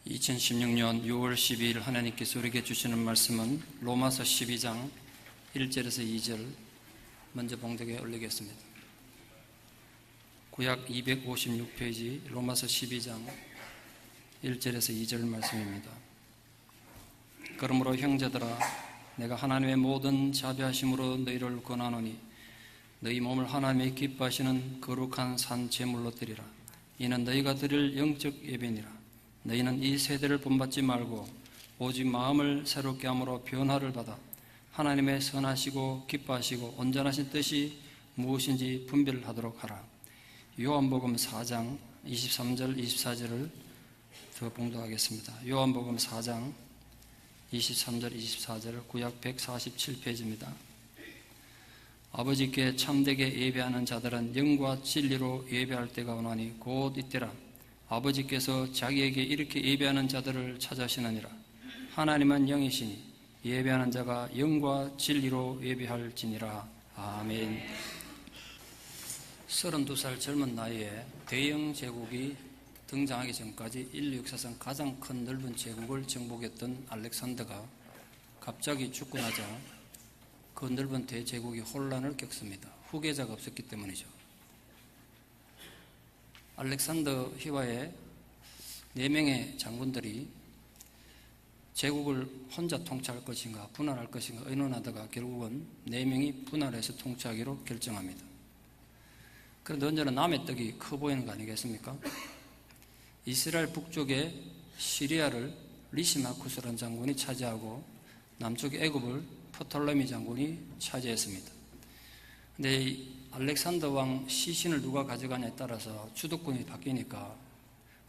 2016년 6월 12일 하나님께서 우리에게 주시는 말씀은 로마서 12장 1절에서 2절 먼저 봉독에 올리겠습니다. 구약 256페이지 로마서 12장 1절에서 2절 말씀입니다. 그러므로 형제들아 내가 하나님의 모든 자비하심으로 너희를 권하노니 너희 몸을 하나님의 기뻐하시는 거룩한 산 제물로 드리라. 이는 너희가 드릴 영적 예배니라. 너희는 이 세대를 본받지 말고 오직 마음을 새롭게 함으로 변화를 받아 하나님의 선하시고 기뻐하시고 온전하신 뜻이 무엇인지 분별하도록 하라. 요한복음 4장 23절 24절을 더 봉독하겠습니다. 요한복음 4장 23절 24절 구약 147페이지입니다. 아버지께 참되게 예배하는 자들은 영과 진리로 예배할 때가 오나니 곧 이때라. 아버지께서 자기에게 이렇게 예배하는 자들을 찾으시느니라. 하나님은 영이시니 예배하는 자가 영과 진리로 예배할지니라. 아멘. 32살 젊은 나이에 대영 제국이 등장하기 전까지 인류 역사상 가장 큰 넓은 제국을 정복했던 알렉산더가 갑자기 죽고 나자 그 넓은 대제국이 혼란을 겪습니다. 후계자가 없었기 때문이죠. 알렉산더 휘하의 4명의 장군들이 제국을 혼자 통치할 것인가 분할할 것인가 의논하다가 결국은 4명이 분할해서 통치하기로 결정합니다. 그런데 언제나 남의 떡이 커 보이는 거 아니겠습니까? 이스라엘 북쪽의 시리아를 리시마쿠스라는 장군이 차지하고 남쪽 애굽을 프톨레미 장군이 차지했습니다. 근데 이 알렉산더 왕 시신을 누가 가져가냐에 따라서 주도권이 바뀌니까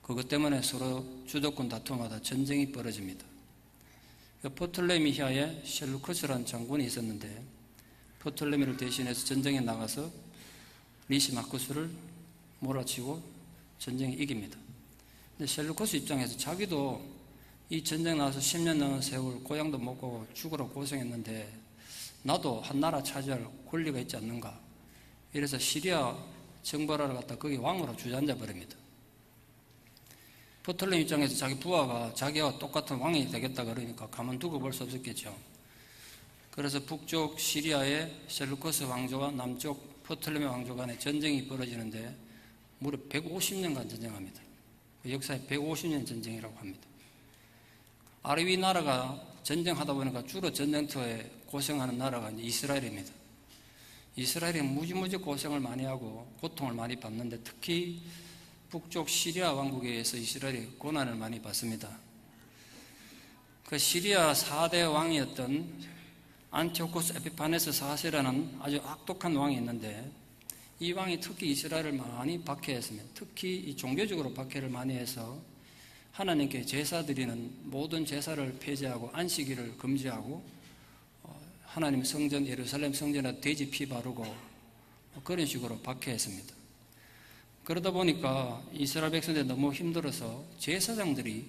그것 때문에 서로 주도권 다툼하다 전쟁이 벌어집니다. 프톨레미아에 셀루커스라는 장군이 있었는데 프톨레미를 대신해서 전쟁에 나가서 리시마쿠스를 몰아치고 전쟁에 이깁니다. 근데 셀루커스 입장에서 자기도 이 전쟁 나와서 10년 넘은 세월 고향도 못 가고 죽으러 고생했는데 나도 한 나라 차지할 권리가 있지 않는가. 이래서 시리아 정벌하러 갔다 거기 왕으로 주저앉아 버립니다. 프톨레미 입장에서 자기 부하가 자기와 똑같은 왕이 되겠다 그러니까 가만두고 볼 수 없었겠죠. 그래서 북쪽 시리아의 셀루커스 왕조와 남쪽 프톨레미 왕조 간에 전쟁이 벌어지는데 무려 150년간 전쟁합니다. 역사에 150년 전쟁이라고 합니다. 아래위 나라가 전쟁하다 보니까 주로 전쟁터에 고생하는 나라가 이제 이스라엘입니다. 이스라엘이 무지무지 고생을 많이 하고 고통을 많이 받는데 특히 북쪽 시리아 왕국에 의해서 이스라엘이 고난을 많이 받습니다. 그 시리아 4대 왕이었던 안티오코스 에피파네스 4세라는 아주 악독한 왕이 있는데 이 왕이 특히 이스라엘을 많이 박해했습니다. 특히 이 종교적으로 박해를 많이 해서 하나님께 제사 드리는 모든 제사를 폐지하고 안식일을 금지하고 하나님 성전 예루살렘 성전에 돼지 피 바르고 그런 식으로 박해했습니다. 그러다 보니까 이스라엘 백성들이 너무 힘들어서 제사장들이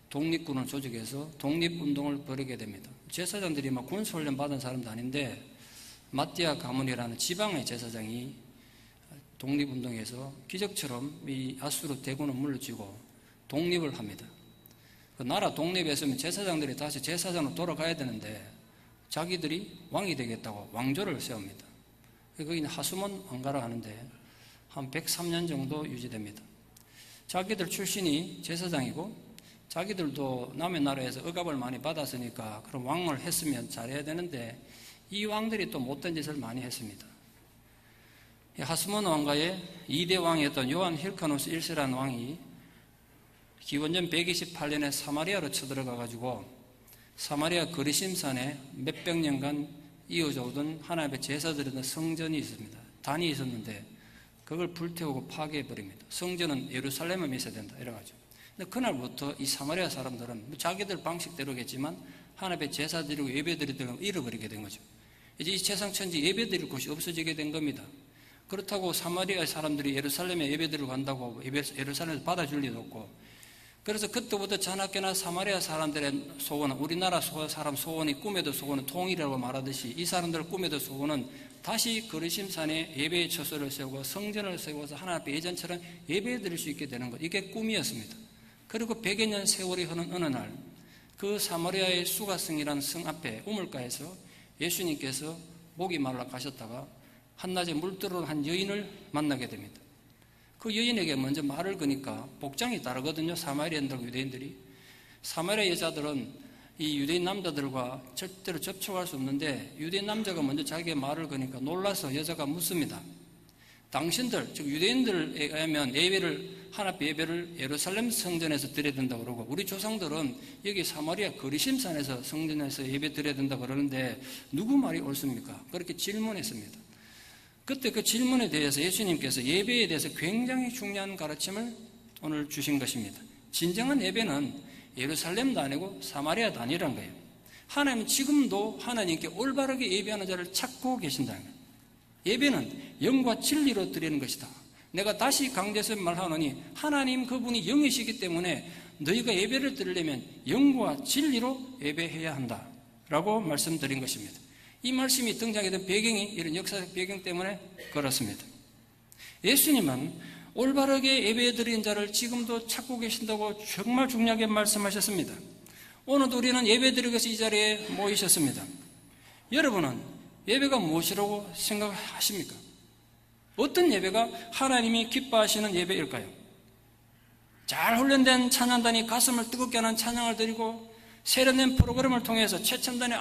독립군을 조직해서 독립운동을 벌이게 됩니다. 제사장들이 막 군수훈련 받은 사람도 아닌데 마띠아 가문이라는 지방의 제사장이 독립운동에서 기적처럼 이 아수르 대군을 물리치고 독립을 합니다. 그 나라 독립했으면 제사장들이 다시 제사장으로 돌아가야 되는데 자기들이 왕이 되겠다고 왕조를 세웁니다. 거기 하수몬 왕가라 하는데 한 103년 정도 유지됩니다. 자기들 출신이 제사장이고 자기들도 남의 나라에서 억압을 많이 받았으니까 그럼 왕을 했으면 잘해야 되는데 이 왕들이 또 못된 짓을 많이 했습니다. 하수몬 왕가의 2대 왕이었던 요한 힐카누스 1세라는 왕이 기원전 128년에 사마리아로 쳐들어가가지고 사마리아 거리심산에 몇백 년간 이어져 오던 하나님의 제사드리던 성전이 있습니다. 단이 있었는데 그걸 불태우고 파괴해버립니다. 성전은 예루살렘에 있어야 된다 이래가지고. 근데 그날부터 이 사마리아 사람들은 자기들 방식대로겠지만 하나님의 제사드리고 예배드리던 걸 잃어버리게 된 거죠. 이제 이 세상천지 예배드릴 곳이 없어지게 된 겁니다. 그렇다고 사마리아 사람들이 예루살렘에 예배드리러 간다고 예루살렘에서 받아줄 리도 없고 그래서 그때부터 자나깨나 사마리아 사람들의 소원은 우리나라 사람 소원이 꿈에도 소원은 통일이라고 말하듯이 이 사람들 꿈에도 소원은 다시 거리심산에 예배의 처소를 세우고 성전을 세워서 하나님 앞에 예전처럼 예배 드릴 수 있게 되는 것 이게 꿈이었습니다. 그리고 100여 년 세월이 흐른 어느 날 그 사마리아의 수가성이라는 성 앞에 우물가에서 예수님께서 목이 말라 가셨다가 한낮에 물들어온 한 여인을 만나게 됩니다. 그 여인에게 먼저 말을 거니까 복장이 다르거든요. 사마리아인들과 유대인들이. 사마리아 여자들은 이 유대인 남자들과 절대로 접촉할 수 없는데 유대인 남자가 먼저 자기의 말을 거니까 놀라서 여자가 묻습니다. 당신들, 즉 유대인들에 의하면 하나님 예배를 예루살렘 성전에서 드려야 된다고 그러고 우리 조상들은 여기 사마리아 거리심산에서 성전에서 예배 드려야 된다고 그러는데 누구 말이 옳습니까? 그렇게 질문했습니다. 그때 그 질문에 대해서 예수님께서 예배에 대해서 굉장히 중요한 가르침을 오늘 주신 것입니다. 진정한 예배는 예루살렘도 아니고 사마리아도 아니라는 거예요. 하나님은 지금도 하나님께 올바르게 예배하는 자를 찾고 계신다는 거예요. 예배는 영과 진리로 드리는 것이다. 내가 다시 강조해서 말하노니 하나님 그분이 영이시기 때문에 너희가 예배를 드리려면 영과 진리로 예배해야 한다 라고 말씀드린 것입니다. 이 말씀이 등장하게 된 배경이 이런 역사적 배경 때문에 그렇습니다. 예수님은 올바르게 예배 드리는 자를 지금도 찾고 계신다고 정말 중요하게 말씀하셨습니다. 오늘도 우리는 예배 드리기 위해서 이 자리에 모이셨습니다. 여러분은 예배가 무엇이라고 생각하십니까? 어떤 예배가 하나님이 기뻐하시는 예배일까요? 잘 훈련된 찬양단이 가슴을 뜨겁게 하는 찬양을 드리고 세련된 프로그램을 통해서 최첨단의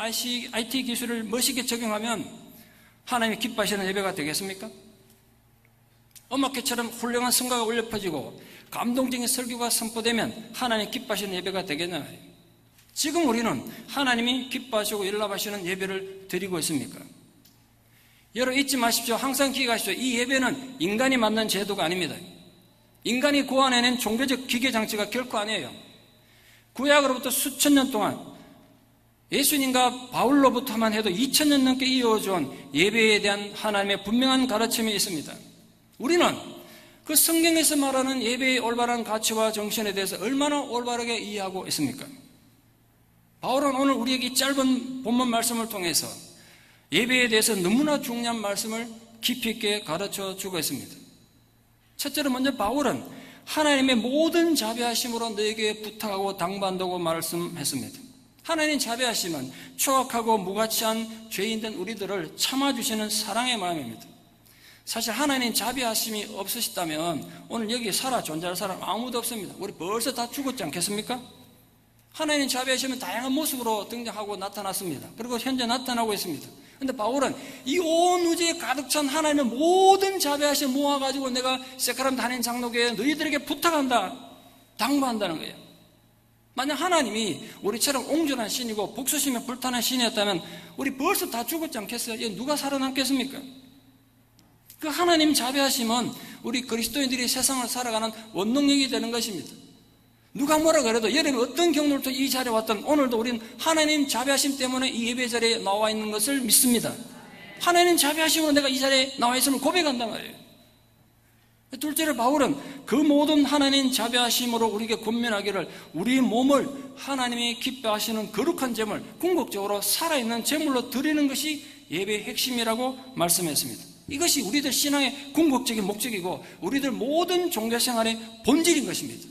IT 기술을 멋있게 적용하면 하나님이 기뻐하시는 예배가 되겠습니까? 음악회처럼 훌륭한 성가가 울려 퍼지고 감동적인 설교가 선포되면 하나님이 기뻐하시는 예배가 되겠냐? 지금 우리는 하나님이 기뻐하시고 연락하시는 예배를 드리고 있습니까? 여러분 잊지 마십시오. 항상 기억하십시오. 이 예배는 인간이 만든 제도가 아닙니다. 인간이 고안해낸 종교적 기계장치가 결코 아니에요. 구약으로부터 수천 년 동안 예수님과 바울로부터만 해도 2000년 넘게 이어져온 예배에 대한 하나님의 분명한 가르침이 있습니다. 우리는 그 성경에서 말하는 예배의 올바른 가치와 정신에 대해서 얼마나 올바르게 이해하고 있습니까? 바울은 오늘 우리에게 짧은 본문 말씀을 통해서 예배에 대해서 너무나 중요한 말씀을 깊이 있게 가르쳐 주고 있습니다. 첫째로 먼저 바울은 하나님의 모든 자비하심으로 너에게 부탁하고 당부한다고 말씀했습니다. 하나님 자비하심은 추악하고 무가치한 죄인된 우리들을 참아주시는 사랑의 마음입니다. 사실 하나님 자비하심이 없으시다면 오늘 여기 존재할 사람 아무도 없습니다. 우리 벌써 다 죽었지 않겠습니까? 하나님 자비하심은 다양한 모습으로 등장하고 나타났습니다. 그리고 현재 나타나고 있습니다. 그런데 바울은 이 온 우주에 가득 찬 하나님의 모든 자비하심 모아가지고 내가 세카람 단임 장로교에 너희들에게 부탁한다, 당부한다는 거예요. 만약 하나님이 우리처럼 옹졸한 신이고 복수심에 불타는 신이었다면 우리 벌써 다 죽었지 않겠어요? 누가 살아남겠습니까? 그 하나님 자비하심은 우리 그리스도인들이 세상을 살아가는 원동력이 되는 것입니다. 누가 뭐라 그래도 여러분이 어떤 경로를 통해 이 자리에 왔던 오늘도 우리는 하나님 자비하심 때문에 이 예배 자리에 나와 있는 것을 믿습니다. 하나님 자비하심으로 내가 이 자리에 나와 있음을 고백한단 말이에요. 둘째로 바울은 그 모든 하나님 자비하심으로 우리에게 권면하기를 우리 몸을 하나님이 기뻐하시는 거룩한 제물, 궁극적으로 살아있는 제물로 드리는 것이 예배의 핵심이라고 말씀했습니다. 이것이 우리들 신앙의 궁극적인 목적이고 우리들 모든 종교생활의 본질인 것입니다.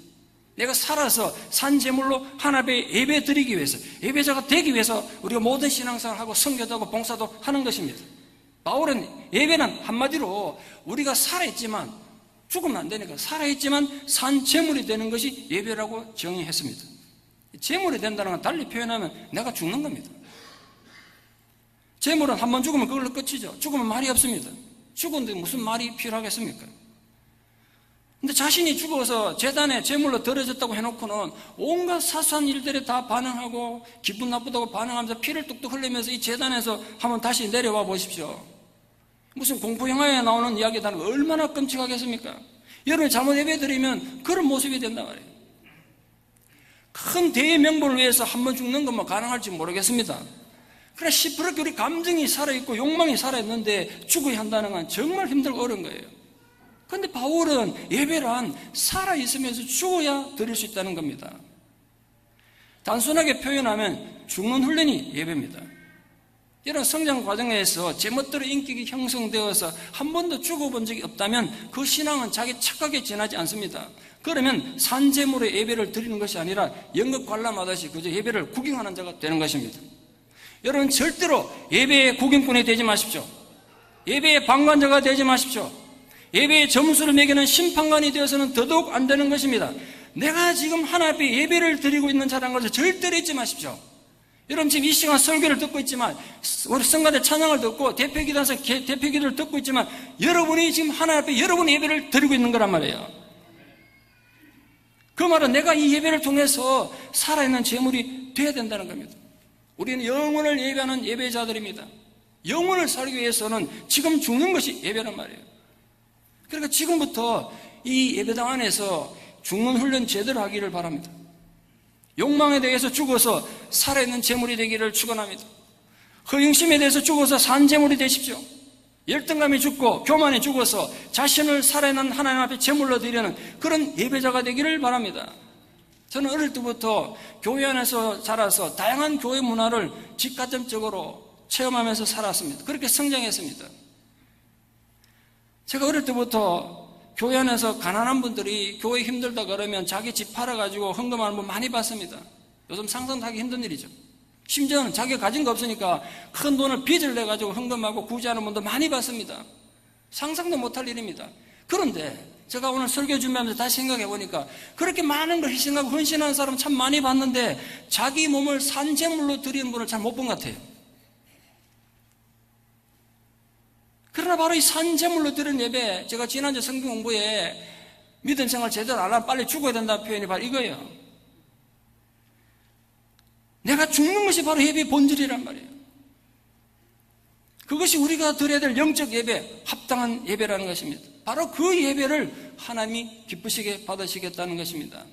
내가 살아서 산 제물로 하나님의 예배 드리기 위해서, 예배자가 되기 위해서 우리가 모든 신앙생활을 하고 선교도 하고 봉사도 하는 것입니다. 바울은 예배는 한마디로 우리가 살아있지만, 죽으면 안 되니까 살아있지만 산 제물이 되는 것이 예배라고 정의했습니다. 제물이 된다는 건 달리 표현하면 내가 죽는 겁니다. 제물은 한 번 죽으면 그걸로 끝이죠. 죽으면 말이 없습니다. 죽었는데 무슨 말이 필요하겠습니까? 근데 자신이 죽어서 제단에 제물로 드려졌다고 해놓고는 온갖 사소한 일들에 다 반응하고 기분 나쁘다고 반응하면서 피를 뚝뚝 흘리면서 이 제단에서 한번 다시 내려와 보십시오. 무슨 공포 영화에 나오는 이야기다는 거 얼마나 끔찍하겠습니까? 여러분이 잘못 예배드리면 그런 모습이 된단 말이에요. 큰 대의 명분을 위해서 한번 죽는 건 뭐 가능할지 모르겠습니다. 그러나 시퍼렇게 우리 감정이 살아있고 욕망이 살아있는데 죽어야 한다는 건 정말 힘들고 어려운 거예요. 그런데 바울은 예배란 살아있으면서 죽어야 드릴 수 있다는 겁니다. 단순하게 표현하면 죽는 훈련이 예배입니다. 이런 성장 과정에서 제멋대로 인격이 형성되어서 한 번도 죽어본 적이 없다면 그 신앙은 자기 착각에 지나지 않습니다. 그러면 산재물의 예배를 드리는 것이 아니라 연극 관람하듯이 그저 예배를 구경하는 자가 되는 것입니다. 여러분 절대로 예배의 구경꾼이 되지 마십시오. 예배의 방관자가 되지 마십시오. 예배의 점수를 매기는 심판관이 되어서는 더더욱 안 되는 것입니다. 내가 지금 하나님 앞에 예배를 드리고 있는 자라는 것을 절대로 잊지 마십시오. 여러분 지금 이 시간 설교를 듣고 있지만, 우리 성가대 찬양을 듣고 대표기도에서 대표기도를 듣고 있지만, 여러분이 지금 하나님 앞에 여러분의 예배를 드리고 있는 거란 말이에요. 그 말은 내가 이 예배를 통해서 살아있는 제물이 되어야 된다는 겁니다. 우리는 영혼을 예배하는 예배자들입니다. 영혼을 살기 위해서는 지금 죽는 것이 예배란 말이에요. 그러니까 지금부터 이 예배당 안에서 죽는 훈련 제대로 하기를 바랍니다. 욕망에 대해서 죽어서 살아있는 제물이 되기를 축원합니다. 허영심에 대해서 죽어서 산 제물이 되십시오. 열등감이 죽고 교만이 죽어서 자신을 살아있는 하나님 앞에 제물로 드리는 그런 예배자가 되기를 바랍니다. 저는 어릴 때부터 교회 안에서 자라서 다양한 교회 문화를 직가점적으로 체험하면서 살았습니다. 그렇게 성장했습니다. 제가 어릴 때부터 교회 안에서 가난한 분들이 교회 힘들다 그러면 자기 집 팔아가지고 헌금하는 분 많이 봤습니다. 요즘 상상도 하기 힘든 일이죠. 심지어는 자기가 가진 거 없으니까 큰 돈을 빚을 내가지고 헌금하고 구제하는 분도 많이 봤습니다. 상상도 못할 일입니다. 그런데 제가 오늘 설교 준비하면서 다시 생각해 보니까 그렇게 많은 걸 희생하고 헌신하는 사람 참 많이 봤는데 자기 몸을 산제물로 드리는 분을 잘 못 본 것 같아요. 그러나 바로 이 산제물로 드리는 예배, 제가 지난주 성경 공부에 믿음 생활 제대로 안 하면 빨리 죽어야 된다는 표현이 바로 이거예요. 내가 죽는 것이 바로 예배의 본질이란 말이에요. 그것이 우리가 드려야 될 영적 예배, 합당한 예배라는 것입니다. 바로 그 예배를 하나님이 기쁘시게 받으시겠다는 것입니다.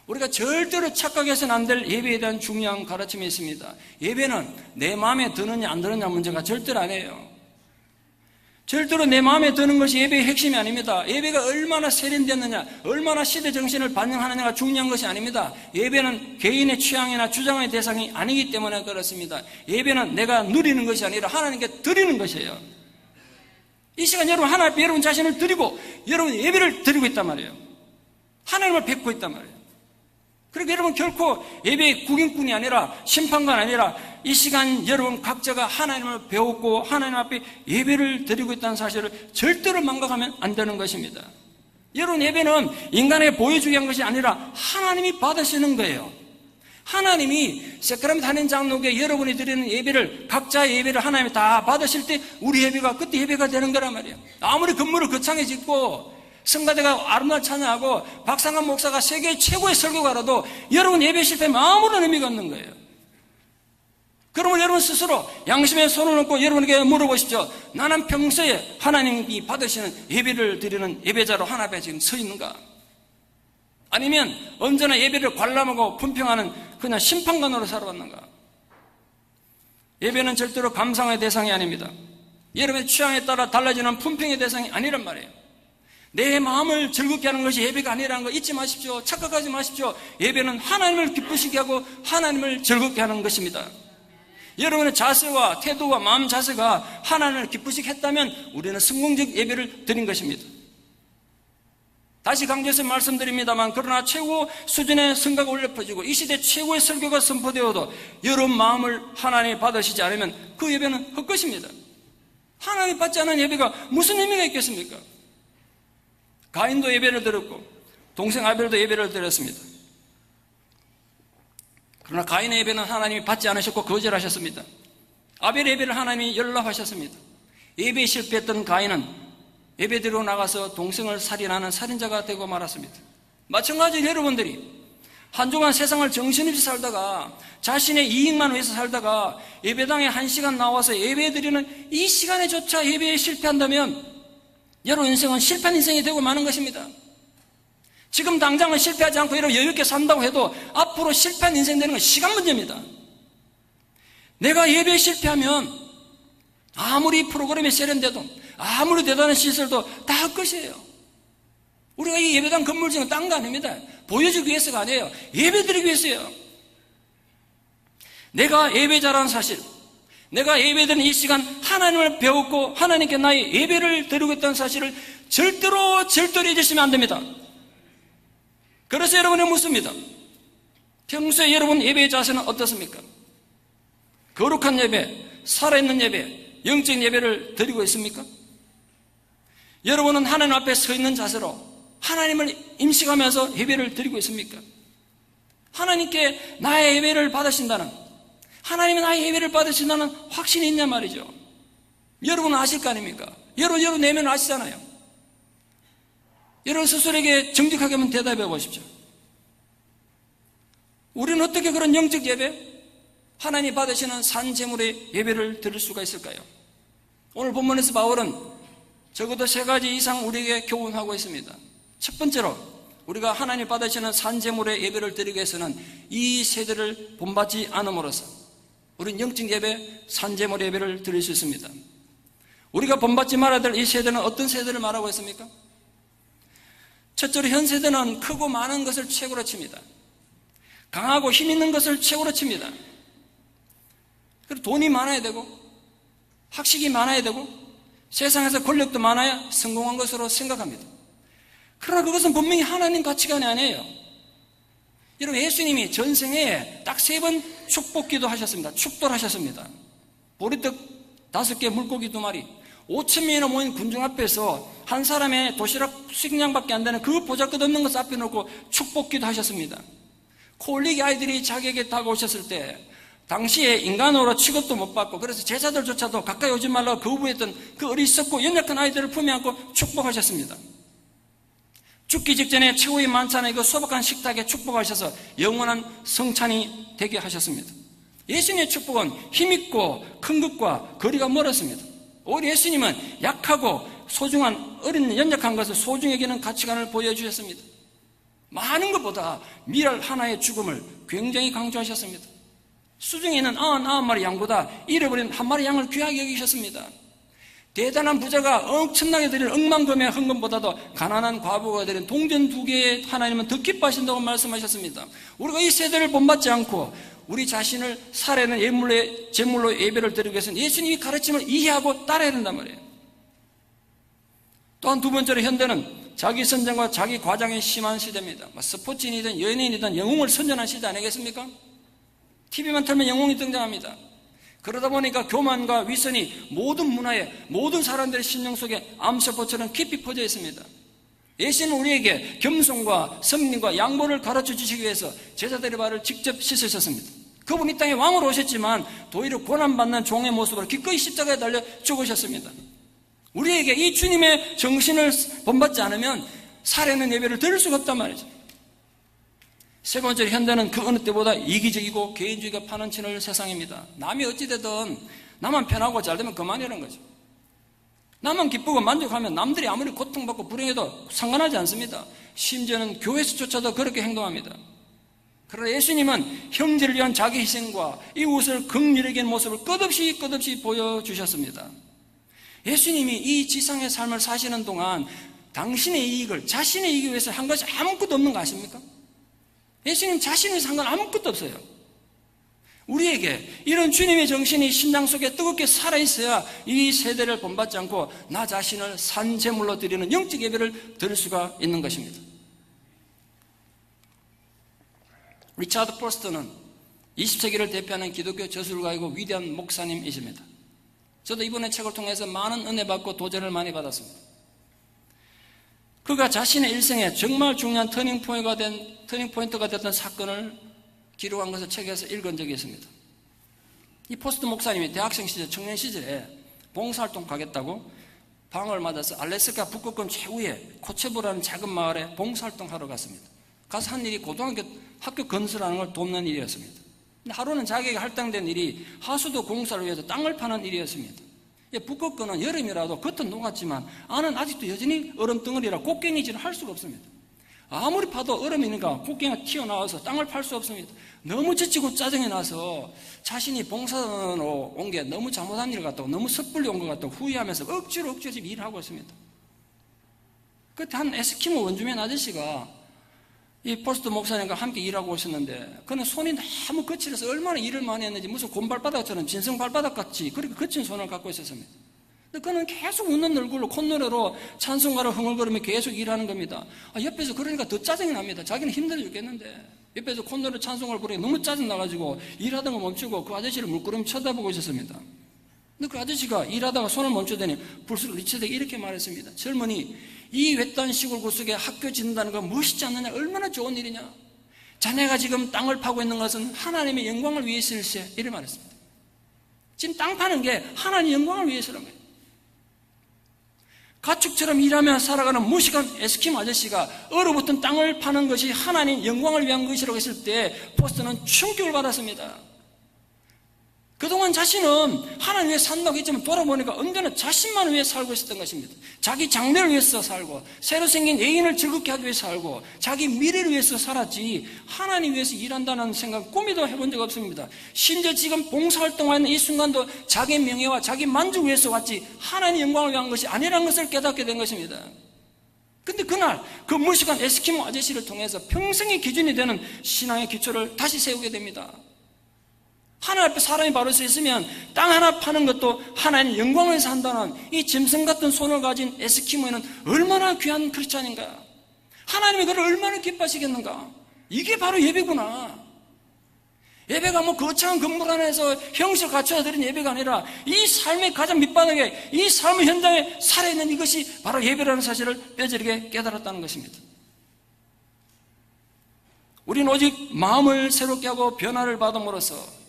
우리가 절대로 착각해서는 안 될 예배에 대한 중요한 가르침이 있습니다. 예배는 내 마음에 드느냐 안 드느냐 문제가 절대로 아니에요. 절대로 내 마음에 드는 것이 예배의 핵심이 아닙니다. 예배가 얼마나 세련됐느냐, 얼마나 시대 정신을 반영하느냐가 중요한 것이 아닙니다. 예배는 개인의 취향이나 주장의 대상이 아니기 때문에 그렇습니다. 예배는 내가 누리는 것이 아니라 하나님께 드리는 것이에요. 이 시간 여러분 하나님 앞에 여러분 자신을 드리고 여러분 예배를 드리고 있단 말이에요. 하나님을 뵙고 있단 말이에요. 그러니까 여러분 결코 예배의 구경꾼이 아니라 심판관 아니라 이 시간 여러분 각자가 하나님을 배웠고 하나님 앞에 예배를 드리고 있다는 사실을 절대로 망각하면 안 되는 것입니다. 여러분 예배는 인간에게 보여주기 위한 것이 아니라 하나님이 받으시는 거예요. 하나님이 세크라멘트 한인 장로교에 여러분이 드리는 예배를 각자의 예배를 하나님이 다 받으실 때 우리 예배가 그때 예배가 되는 거란 말이에요. 아무리 건물을 거창에 짓고 성가대가 아름다운 찬양하고 박상한 목사가 세계 최고의 설교가라도 여러분 예배 실패하면 아무런 의미가 없는 거예요. 그러면 여러분 스스로 양심에 손을 얹고 여러분에게 물어보십시오. 나는 평소에 하나님이 받으시는 예배를 드리는 예배자로 하나님 앞에 지금 서 있는가? 아니면 언제나 예배를 관람하고 품평하는 그냥 심판관으로 살아왔는가? 예배는 절대로 감상의 대상이 아닙니다. 여러분의 취향에 따라 달라지는 품평의 대상이 아니란 말이에요. 내 마음을 즐겁게 하는 것이 예배가 아니라는 거 잊지 마십시오. 착각하지 마십시오. 예배는 하나님을 기쁘시게 하고 하나님을 즐겁게 하는 것입니다. 여러분의 자세와 태도와 마음 자세가 하나님을 기쁘시게 했다면 우리는 성공적 예배를 드린 것입니다. 다시 강조해서 말씀드립니다만 그러나 최고 수준의 성가가 올려 퍼지고 이 시대 최고의 설교가 선포되어도 여러분 마음을 하나님이 받으시지 않으면 그 예배는 헛것입니다. 하나님이 받지 않은 예배가 무슨 의미가 있겠습니까? 가인도 예배를 드렸고 동생 아벨도 예배를 드렸습니다. 그러나 가인의 예배는 하나님이 받지 않으셨고 거절하셨습니다. 아벨의 예배를 하나님이 연락하셨습니다. 예배에 실패했던 가인은 예배드리러 나가서 동생을 살인하는 살인자가 되고 말았습니다. 마찬가지로 여러분들이 한 주간 세상을 정신없이 살다가 자신의 이익만 위해서 살다가 예배당에 1시간 나와서 예배드리는 이 시간에조차 예배에 실패한다면 여러분 인생은 실패한 인생이 되고 마는 것입니다. 지금 당장은 실패하지 않고 여러분 여유있게 산다고 해도 앞으로 실패한 인생 되는 건 시간 문제입니다. 내가 예배에 실패하면 아무리 프로그램이 세련돼도 아무리 대단한 시설도 다 헛것이에요. 우리가 이 예배당 건물 지은 딴 거 아닙니다. 보여주기 위해서가 아니에요. 예배드리기 위해서요. 내가 예배자라는 사실, 내가 예배드리는 이 시간 하나님을 배웠고 하나님께 나의 예배를 드리고 있다는 사실을 절대로 잊으시면 안 됩니다. 그래서 여러분이 묻습니다. 평소에 여러분 예배의 자세는 어떻습니까? 거룩한 예배, 살아있는 예배, 영적인 예배를 드리고 있습니까? 여러분은 하나님 앞에 서 있는 자세로 하나님을 임식하면서 예배를 드리고 있습니까? 하나님께 나의 예배를 받으신다는, 하나님이 나의 예배를 받으신다는 확신이 있냐 말이죠. 여러분은 아실 거 아닙니까? 여러분 내면은 아시잖아요. 여러분 스스로에게 정직하게 한번 대답해 보십시오. 우리는 어떻게 그런 영적 예배, 하나님이 받으시는 산제물의 예배를 드릴 수가 있을까요? 오늘 본문에서 바울은 적어도 3가지 이상 우리에게 교훈하고 있습니다. 첫 번째로 우리가 하나님 받으시는 산제물의 예배를 드리기 위해서는 이 세대를 본받지 않음으로써 우리는 영적 예배, 산제물 예배를 드릴 수 있습니다. 우리가 본받지 말아야 될 이 세대는 어떤 세대를 말하고 있습니까? 첫째로 현 세대는 크고 많은 것을 최고로 칩니다. 강하고 힘 있는 것을 최고로 칩니다. 그리고 돈이 많아야 되고 학식이 많아야 되고 세상에서 권력도 많아야 성공한 것으로 생각합니다. 그러나 그것은 분명히 하나님 가치관이 아니에요. 여러분, 예수님이 전생에 딱 3번 축복기도 하셨습니다. 축도를 하셨습니다. 보리떡 5개, 물고기 2마리, 5,000명이나 모인 군중 앞에서 한 사람의 도시락 식량밖에 안 되는 그 보잘것없는 것을 앞에 놓고 축복기도 하셨습니다. 콜리기 아이들이 자기에게 다가오셨을 때 당시에 인간으로 취급도 못 받고, 그래서 제자들조차도 가까이 오지 말라고 거부했던 그 어리석고 연약한 아이들을 품에 안고 축복하셨습니다. 죽기 직전에 최후의 만찬의 그 소박한 식탁에 축복하셔서 영원한 성찬이 되게 하셨습니다. 예수님의 축복은 힘있고 큰 것과 거리가 멀었습니다. 오히려 예수님은 약하고 소중한, 어린 연약한 것을 소중히 여기는 가치관을 보여주셨습니다. 많은 것보다 미랄 하나의 죽음을 굉장히 강조하셨습니다. 수중에 있는 99마리 양보다 잃어버린 1마리 양을 귀하게 여기셨습니다. 대단한 부자가 엄청나게 드린 억만금의 헌금보다도 가난한 과부가 드린 동전 2개의 하나님은 더 기뻐하신다고 말씀하셨습니다. 우리가 이 세대를 본받지 않고 우리 자신을 살아있는 제물로 예배를 드리기 위해서는 예수님이 가르침을 이해하고 따라야 된단 말이에요. 또한 2번째로 현대는 자기 선전과 자기 과장이 심한 시대입니다. 스포츠인이든 연예인이든 영웅을 선전한 시대 아니겠습니까? TV만 틀면 영웅이 등장합니다. 그러다 보니까 교만과 위선이 모든 문화에, 모든 사람들의 심령 속에 암세포처럼 깊이 퍼져 있습니다. 예수님은 우리에게 겸손과 섬김과 양보를 가르쳐 주시기 위해서 제자들의 발을 직접 씻으셨습니다. 그분이 이 땅에 왕으로 오셨지만 도리어 고난받는 종의 모습으로 기꺼이 십자가에 달려 죽으셨습니다. 우리에게 이 주님의 정신을 본받지 않으면 살아있는 예배를 드릴 수가 없단 말이죠. 3번째로 현대는 그 어느 때보다 이기적이고 개인주의가 파는치는 세상입니다. 남이 어찌되든 나만 편하고 잘되면 그만이라는 거죠. 나만 기쁘고 만족하면 남들이 아무리 고통받고 불행해도 상관하지 않습니다. 심지어는 교회에서조차도 그렇게 행동합니다. 그러나 예수님은 형제를 위한 자기 희생과 이웃을 긍휼히 여기는 모습을 끝없이 보여주셨습니다. 예수님이 이 지상의 삶을 사시는 동안 당신의 이익을, 자신의 이익을 위해서 한 것이 아무것도 없는 거 아십니까? 예수님 자신의 상관 아무것도 없어요. 우리에게 이런 주님의 정신이 심장 속에 뜨겁게 살아있어야 이 세대를 본받지 않고 나 자신을 산제물로 드리는 영적 예배를 드릴 수가 있는 것입니다. 리차드 포스터는 20세기를 대표하는 기독교 저술가이고 위대한 목사님이십니다. 저도 이번에 책을 통해서 많은 은혜 받고 도전을 많이 받았습니다. 그가 자신의 일생에 정말 중요한 터닝포인트가 됐던 사건을 기록한 것을 책에서 읽은 적이 있습니다. 이 포스트 목사님이 대학생 시절, 청년 시절에 봉사활동 가겠다고 방을 맞아서 알래스카 북극권 최후의 코체부라는 작은 마을에 봉사활동하러 갔습니다. 가서 한 일이 학교 건설하는 걸 돕는 일이었습니다. 근데 하루는 자기에게 할당된 일이 하수도 공사를 위해서 땅을 파는 일이었습니다. 북극권은 여름이라도 겉은 녹았지만 안은 아직도 여전히 얼음덩어리라 곡괭이질을 할 수가 없습니다. 아무리 파도 얼음이니까 곡괭이가 튀어나와서 땅을 팔 수 없습니다. 너무 지치고 짜증이 나서 자신이 봉사로 온 게 너무 잘못한 일 같다고, 너무 섣불리 온 것 같다고 후회하면서 억지로 일을 하고 있습니다. 그때 한 에스키모 원주민 아저씨가 이 포스트 목사님과 함께 일하고 오셨는데 그는 손이 너무 거칠어서 얼마나 일을 많이 했는지 무슨 곰발바닥처럼 진성발바닥같이 그렇게 거친 손을 갖고 있었습니다. 근데 그는 계속 웃는 얼굴로 콧노래로 찬송가를 흥얼거리며 계속 일하는 겁니다. 옆에서 그러니까 더 짜증이 납니다. 자기는 힘들어 죽겠는데 옆에서 콧노래 찬송가를 부르니까 너무 짜증나가지고 일하던 거 멈추고 그 아저씨를 물끄러미 쳐다보고 있었습니다. 근데 그 아저씨가 일하다가 손을 멈추더니 불쑥 리치되게 이렇게 말했습니다. 젊은이, 이 외딴 시골 구석에 학교 짓는다는 건 멋있지 않느냐? 얼마나 좋은 일이냐? 자네가 지금 땅을 파고 있는 것은 하나님의 영광을 위해서일세. 이렇게 말했습니다. 지금 땅 파는 게 하나님의 영광을 위해서라는 거예요. 가축처럼 일하며 살아가는 무식한 에스키모 아저씨가 얼어붙은 땅을 파는 것이 하나님 영광을 위한 것이라고 했을 때 포스트는 충격을 받았습니다. 그동안 자신은 하나님 위해 산다고 했지만 돌아보니까 언제나 자신만을 위해 살고 있었던 것입니다. 자기 장래를 위해서 살고 새로 생긴 애인을 즐겁게 하기 위해서 살고 자기 미래를 위해서 살았지 하나님 위해서 일한다는 생각 꿈에도 해본 적 없습니다. 심지어 지금 봉사활동하는 이 순간도 자기 명예와 자기 만족을 위해서 왔지 하나님 영광을 위한 것이 아니라는 것을 깨닫게 된 것입니다. 근데 그날 그 무식한 에스키모 아저씨를 통해서 평생의 기준이 되는 신앙의 기초를 다시 세우게 됩니다. 하나님 앞에 사람이 바로 서 있으면 땅 하나 파는 것도 하나님 영광을 위해서 한다는 이 짐승 같은 손을 가진 에스키모에는 얼마나 귀한 크리스찬인가? 하나님이 그를 얼마나 기뻐하시겠는가? 이게 바로 예배구나. 예배가 뭐 거창한 건물 안에서 형식을 갖춰야 드린 예배가 아니라 이 삶의 가장 밑바닥에 이 삶의 현장에 살아있는 이것이 바로 예배라는 사실을 뼈저리게 깨달았다는 것입니다. 우리는 오직 마음을 새롭게 하고 변화를 받음으로써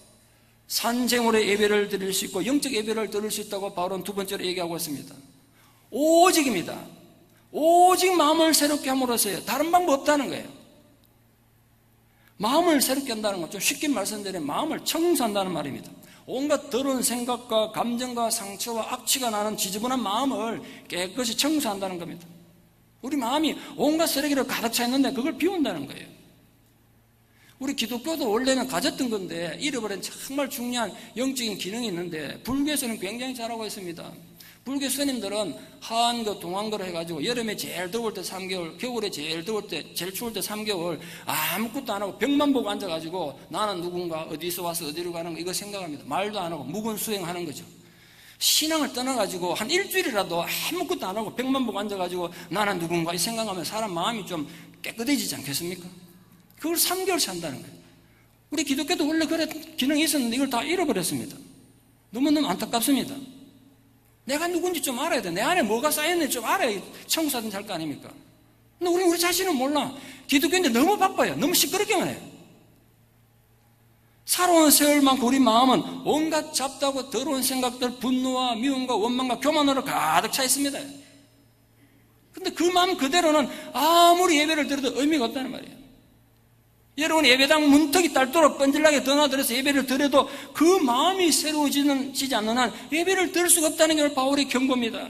산쟁물의 예배를 드릴 수 있고 영적 예배를 드릴 수 있다고 바울은 두 번째로 얘기하고 있습니다. 오직입니다. 오직 마음을 새롭게 함으로써요. 다른 방법 없다는 거예요. 마음을 새롭게 한다는 건 좀 쉽게 말씀드리면 마음을 청소한다는 말입니다. 온갖 더러운 생각과 감정과 상처와 악취가 나는 지저분한 마음을 깨끗이 청소한다는 겁니다. 우리 마음이 온갖 쓰레기로 가득 차 있는데 그걸 비운다는 거예요. 우리 기독교도 원래는 가졌던 건데 잃어버린 정말 중요한 영적인 기능이 있는데 불교에서는 굉장히 잘하고 있습니다. 불교 스님들은 한거, 동안거를 해가지고 여름에 제일 더울 때 3개월, 겨울에 제일 더울 때, 제일 추울 때 3개월 아무것도 안 하고 벽만 보고 앉아가지고 나는 누군가 어디서 와서 어디로 가는 거 이거 생각합니다. 말도 안 하고 무건 수행하는 거죠. 신앙을 떠나가지고 한 일주일이라도 아무것도 안 하고 벽만 보고 앉아가지고 나는 누군가 이 생각하면 사람 마음이 좀 깨끗해지지 않겠습니까? 그걸 3개월치 한다는 거예요. 우리 기독교도 원래 그런 기능이 있었는데 이걸 다 잃어버렸습니다. 너무너무 안타깝습니다. 내가 누군지 좀 알아야 돼. 내 안에 뭐가 쌓였는지 좀 알아야 청소하든지 할 거 아닙니까? 근데 우리 자신은 몰라. 기독교인데 너무 바빠요. 너무 시끄럽게만 해요. 살아온 세월만큼 우리 마음은 온갖 잡다고 더러운 생각들, 분노와 미움과 원망과 교만으로 가득 차 있습니다. 근데 그 마음 그대로는 아무리 예배를 드려도 의미가 없다는 말이에요. 여러분 예배당 문턱이 딸도록 뻔질나게 드나들어서 예배를 드려도 그 마음이 새로워지지 않는 한 예배를 드릴 수가 없다는 게 바울의 경고입니다.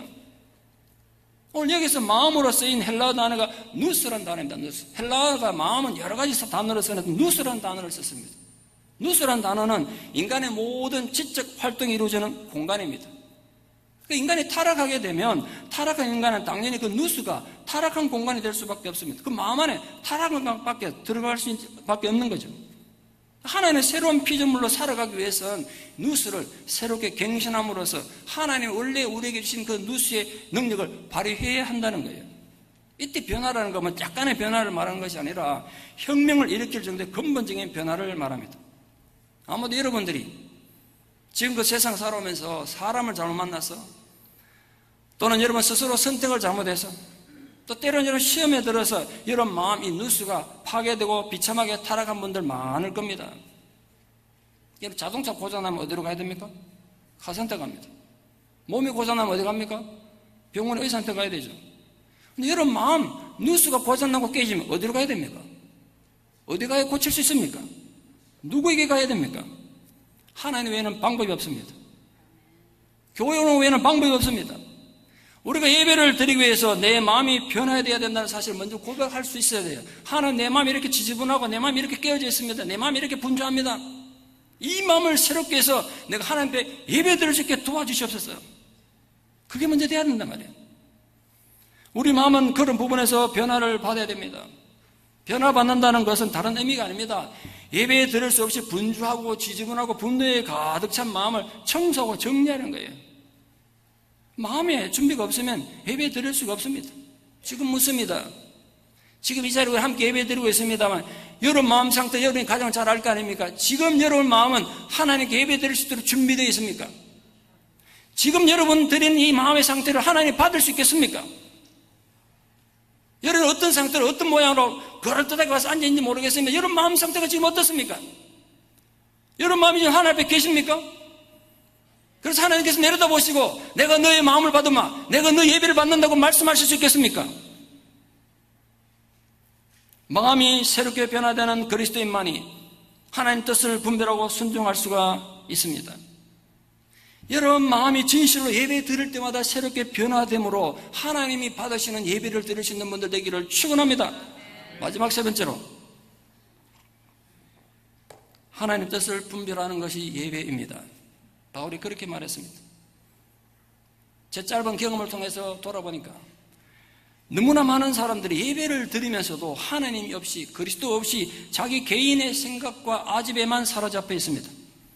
오늘 여기서 마음으로 쓰인 헬라어 단어가 누스라는 단어입니다. 누스. 헬라어가 마음은 여러 가지 단어를 쓰는데 누스라는 단어를 썼습니다. 누스라는 단어는 인간의 모든 지적 활동이 이루어지는 공간입니다. 인간이 타락하게 되면 타락한 인간은 당연히 그 누스가 타락한 공간이 될 수밖에 없습니다. 그 마음 안에 타락한 공간밖에 들어갈 수밖에 없는 거죠. 하나님의 새로운 피조물로 살아가기 위해서는 누스를 새롭게 갱신함으로써 하나님이 원래 우리에게 주신 그 누스의 능력을 발휘해야 한다는 거예요. 이때 변화라는 것은 약간의 변화를 말하는 것이 아니라 혁명을 일으킬 정도의 근본적인 변화를 말합니다. 아무도 여러분들이 지금 그 세상 살아오면서 사람을 잘못 만나서 또는 여러분 스스로 선택을 잘못해서 또 때로는 여러분 시험에 들어서 여러분 마음 이 누수가 파괴되고 비참하게 타락한 분들 많을 겁니다. 여러분 자동차 고장나면 어디로 가야 됩니까? 카센터 갑니다. 몸이 고장나면 어디 갑니까? 병원에 의사한테 가야 되죠. 근데 여러분 마음 누수가 고장나고 깨지면 어디로 가야 됩니까? 어디 가야 고칠 수 있습니까? 누구에게 가야 됩니까? 하나님 외에는 방법이 없습니다. 교회 외에는 방법이 없습니다. 우리가 예배를 드리기 위해서 내 마음이 변화되어야 된다는 사실을 먼저 고백할 수 있어야 돼요. 하나님 내 마음이 이렇게 지저분하고 내 마음이 이렇게 깨어져 있습니다. 내 마음이 이렇게 분주합니다. 이 마음을 새롭게 해서 내가 하나님 앞에 예배 드릴 수 있게 도와주시옵소서. 그게 먼저 돼야 된단 말이에요. 우리 마음은 그런 부분에서 변화를 받아야 됩니다. 변화받는다는 것은 다른 의미가 아닙니다. 예배에 들을 수 없이 분주하고 지저분하고 분노에 가득 찬 마음을 청소하고 정리하는 거예요. 마음에 준비가 없으면 예배 드릴 수가 없습니다. 지금 묻습니다. 지금 이 자리에 우리 함께 예배 드리고 있습니다만 여러분 마음 상태 여러분이 가장 잘 알 거 아닙니까? 지금 여러분 마음은 하나님께 예배 드릴 수 있도록 준비되어 있습니까? 지금 여러분 드리는 이 마음의 상태를 하나님이 받을 수 있겠습니까? 여러분 어떤 상태로 어떤 모양으로 그럴듯하게 와서 앉아있는지 모르겠습니다. 여러분 마음 상태가 지금 어떻습니까? 여러분 마음이 지금 하나님 앞에 계십니까? 그래서 하나님께서 내려다보시고 내가 너의 마음을 받으마, 내가 너 예배를 받는다고 말씀하실 수 있겠습니까? 마음이 새롭게 변화되는 그리스도인만이 하나님 뜻을 분별하고 순종할 수가 있습니다. 여러분 마음이 진실로 예배 드릴 때마다 새롭게 변화됨으로 하나님이 받으시는 예배를 드릴 수 있는 분들 되기를 축원합니다. 마지막 세 번째로 하나님 뜻을 분별하는 것이 예배입니다. 바울이 그렇게 말했습니다. 제 짧은 경험을 통해서 돌아보니까 너무나 많은 사람들이 예배를 드리면서도 하나님이 없이 그리스도 없이 자기 개인의 생각과 아집에만 사로잡혀 있습니다.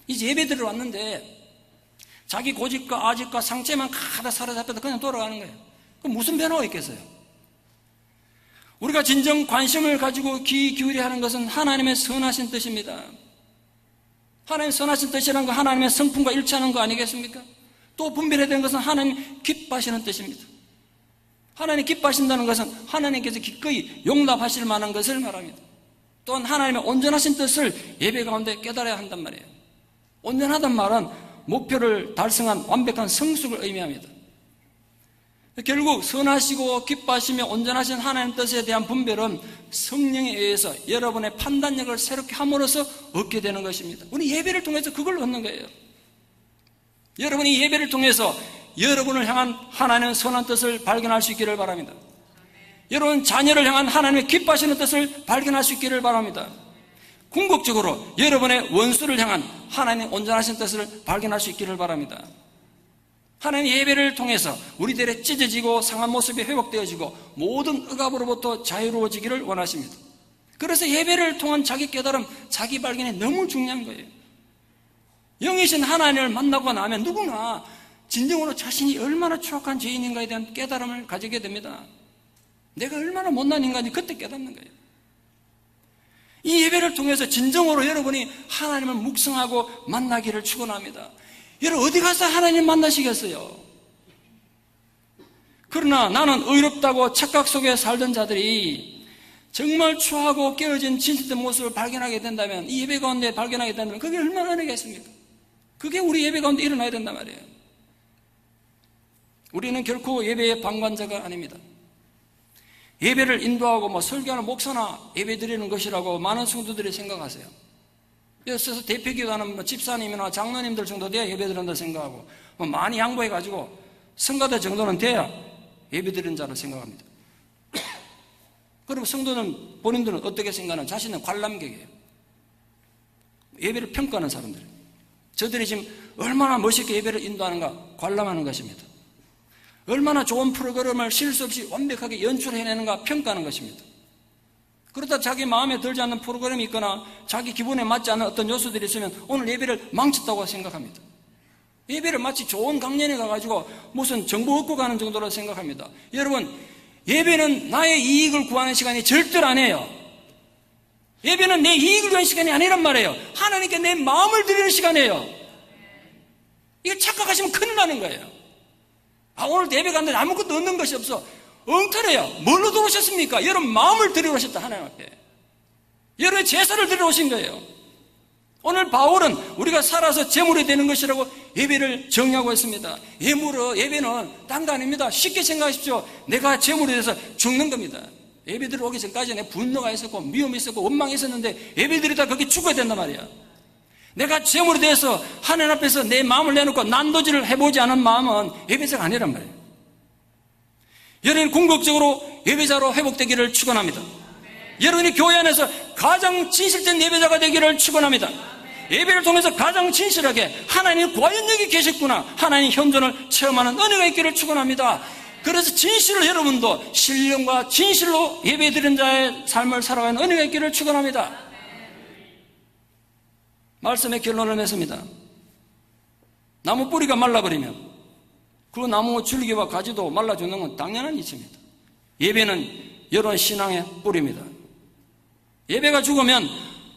이제 예배 드리러 왔는데 자기 고집과 아집과 상체만 가득 사로잡혀서 그냥 돌아가는 거예요. 그럼 무슨 변화가 있겠어요? 우리가 진정 관심을 가지고 귀 기울여 하는 것은 하나님의 선하신 뜻입니다. 하나님의 선하신 뜻이라는 건 하나님의 성품과 일치하는 거 아니겠습니까? 또 분별해야 되는 것은 하나님 기뻐하시는 뜻입니다. 하나님 기뻐하신다는 것은 하나님께서 기꺼이 용납하실 만한 것을 말합니다. 또한 하나님의 온전하신 뜻을 예배 가운데 깨달아야 한단 말이에요. 온전하단 말은 목표를 달성한 완벽한 성숙을 의미합니다. 결국 선하시고 기뻐하시며 온전하신 하나님 뜻에 대한 분별은 성령에 의해서 여러분의 판단력을 새롭게 함으로써 얻게 되는 것입니다. 우리 예배를 통해서 그걸 얻는 거예요. 여러분이 예배를 통해서 여러분을 향한 하나님의 선한 뜻을 발견할 수 있기를 바랍니다. 여러분 자녀를 향한 하나님의 기뻐하시는 뜻을 발견할 수 있기를 바랍니다. 궁극적으로 여러분의 원수를 향한 하나님의 온전하신 뜻을 발견할 수 있기를 바랍니다. 하나님의 예배를 통해서 우리들의 찢어지고 상한 모습이 회복되어지고 모든 억압으로부터 자유로워지기를 원하십니다. 그래서 예배를 통한 자기 깨달음, 자기 발견이 너무 중요한 거예요. 영이신 하나님을 만나고 나면 누구나 진정으로 자신이 얼마나 추악한 죄인인가에 대한 깨달음을 가지게 됩니다. 내가 얼마나 못난 인간인지 그때 깨닫는 거예요. 이 예배를 통해서 진정으로 여러분이 하나님을 묵상하고 만나기를 축원합니다. 여러분 어디 가서 하나님 만나시겠어요? 그러나 나는 의롭다고 착각 속에 살던 자들이 정말 추하고 깨어진 진실된 모습을 발견하게 된다면, 이 예배 가운데 발견하게 된다면 그게 얼마나 은혜겠습니까? 그게 우리 예배 가운데 일어나야 된단 말이에요. 우리는 결코 예배의 방관자가 아닙니다. 예배를 인도하고 설교하는 목사나 예배 드리는 것이라고 많은 성도들이 생각하세요. 여기서 대표기도하는 집사님이나 장로님들 정도 돼야 예배 드린다 생각하고 많이 양보해가지고 성가대 정도는 돼야 예배 드리는 자로 생각합니다. 그리고 성도는 본인들은 어떻게 생각하는? 자신은 관람객이에요. 예배를 평가하는 사람들. 저들이 지금 얼마나 멋있게 예배를 인도하는가 관람하는 것입니다. 얼마나 좋은 프로그램을 실수 없이 완벽하게 연출해내는가 평가하는 것입니다. 그러다 자기 마음에 들지 않는 프로그램이 있거나 자기 기분에 맞지 않는 어떤 요소들이 있으면 오늘 예배를 망쳤다고 생각합니다. 예배를 마치 좋은 강연에 가가지고 무슨 정보 얻고 가는 정도로 생각합니다. 여러분, 예배는 나의 이익을 구하는 시간이 절대로 아니에요. 예배는 내 이익을 위한 시간이 아니란 말이에요. 하나님께 내 마음을 드리는 시간이에요. 이걸 착각하시면 큰일 나는 거예요. 오늘 예배 갔는데 아무것도 얻는 것이 없어. 엉터리예요. 뭘로 들어오셨습니까? 여러분 마음을 드리러 오셨다, 하나님 앞에. 여러분의 제사를 드리러 오신 거예요. 오늘 바울은 우리가 살아서 제물이 되는 것이라고 예배를 정의하고 있습니다. 예배는 딴 거 아닙니다. 쉽게 생각하십시오. 내가 제물이 돼서 죽는 겁니다. 예배 드리러 오기 전까지 내 분노가 있었고 미움이 있었고 원망이 있었는데 예배 드리다 거기 죽어야 된단 말이야. 내가 제물이 돼서 하나님 앞에서 내 마음을 내놓고 난도질을 해보지 않은 마음은 예배자가 아니란 말이에요. 여러분이 궁극적으로 예배자로 회복되기를 축원합니다. 여러분이 교회 안에서 가장 진실된 예배자가 되기를 축원합니다. 예배를 통해서 가장 진실하게 하나님 과연 여기 계셨구나, 하나님 현존을 체험하는 은혜가 있기를 축원합니다. 그래서 진실로 여러분도 신령과 진실로 예배드리는 자의 삶을 살아가는 은혜가 있기를 축원합니다. 말씀의 결론을 맺습니다. 나무 뿌리가 말라버리면 그 나무 줄기와 가지도 말라 죽는 건 당연한 이치입니다. 예배는 여러분 신앙의 뿌리입니다. 예배가 죽으면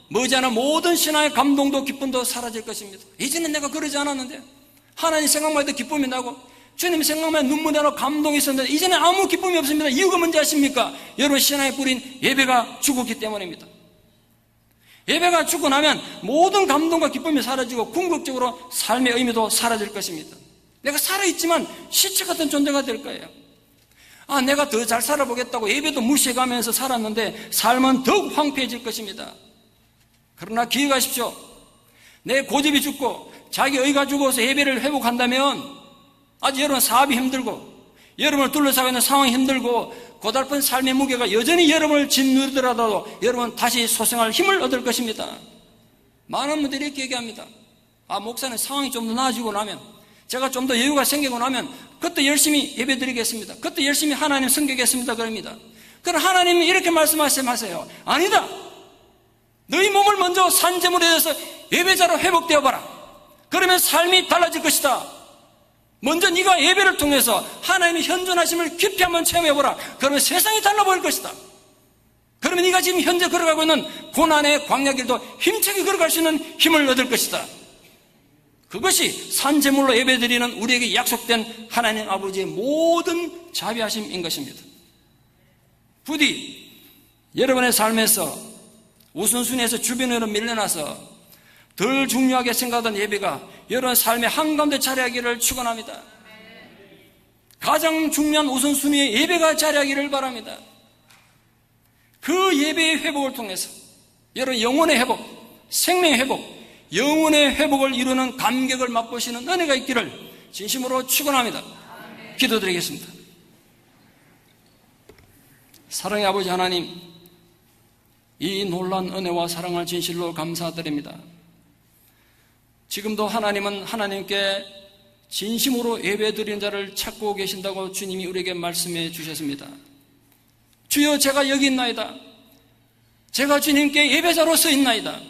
머지않아 모든 신앙의 감동도 기쁨도 사라질 것입니다. 이제는 내가 그러지 않았는데, 하나님 생각만 해도 기쁨이 나고 주님 생각만 해도 눈물이 나고 감동이 있었는데 이제는 아무 기쁨이 없습니다. 이유가 뭔지 아십니까? 여러분 신앙의 뿌리인 예배가 죽었기 때문입니다. 예배가 죽고 나면 모든 감동과 기쁨이 사라지고 궁극적으로 삶의 의미도 사라질 것입니다. 내가 살아있지만 시체 같은 존재가 될 거예요. 내가 더 잘 살아보겠다고 예배도 무시해가면서 살았는데 삶은 더욱 황폐해질 것입니다. 그러나 기억하십시오. 내 고집이 죽고 자기 의가 죽어서 예배를 회복한다면 아직 여러분 사업이 힘들고 여러분을 둘러싸고 있는 상황이 힘들고 고달픈 삶의 무게가 여전히 여러분을 짓누르더라도 여러분 다시 소생할 힘을 얻을 것입니다. 많은 분들이 이렇게 얘기합니다. 목사님 상황이 좀 더 나아지고 나면, 제가 좀 더 여유가 생기고 나면 그때 열심히 예배드리겠습니다. 그때 열심히 하나님 섬기겠습니다. 그럽니다. 그럼 하나님은 이렇게 말씀하세요. 아니다. 너희 몸을 먼저 산제물에 대해서 예배자로 회복되어봐라. 그러면 삶이 달라질 것이다. 먼저 네가 예배를 통해서 하나님의 현존하심을 깊이 한번 체험해보라. 그러면 세상이 달라 보일 것이다. 그러면 네가 지금 현재 걸어가고 있는 고난의 광야길도 힘차게 걸어갈 수 있는 힘을 얻을 것이다. 그것이 산제물로 예배드리는 우리에게 약속된 하나님 아버지의 모든 자비하심인 것입니다. 부디 여러분의 삶에서 우선순위에서 주변으로 밀려나서 덜 중요하게 생각하던 예배가 여러분 삶의 한가운데 자리하기를 축원합니다. 가장 중요한 우선순위에 예배가 자리하기를 바랍니다. 그 예배의 회복을 통해서 여러분 영혼의 회복, 생명의 회복, 영혼의 회복을 이루는 감격을 맛보시는 은혜가 있기를 진심으로 축원합니다. 기도드리겠습니다. 사랑의 아버지 하나님, 이 놀라운 은혜와 사랑을 진실로 감사드립니다. 지금도 하나님은 하나님께 진심으로 예배드리는 자를 찾고 계신다고 주님이 우리에게 말씀해 주셨습니다. 주여, 제가 여기 있나이다. 제가 주님께 예배자로 서 있나이다.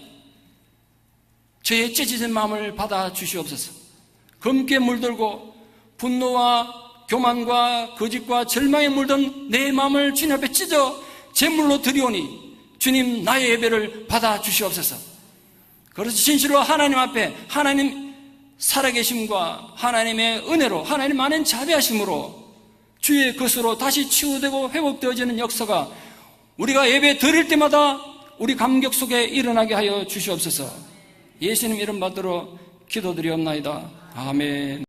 저의 찢어진 마음을 받아 주시옵소서. 검게 물들고 분노와 교만과 거짓과 절망에 물든 내 마음을 주님 앞에 찢어 제물로 드리오니 주님, 나의 예배를 받아 주시옵소서. 그래서 진실로 하나님 앞에 하나님 살아계심과 하나님의 은혜로, 하나님 많은 자비하심으로 주의 것으로 다시 치유되고 회복되어지는 역사가 우리가 예배 드릴 때마다 우리 감격 속에 일어나게 하여 주시옵소서. 예수님 이름 받들어 기도드리옵나이다. 아멘.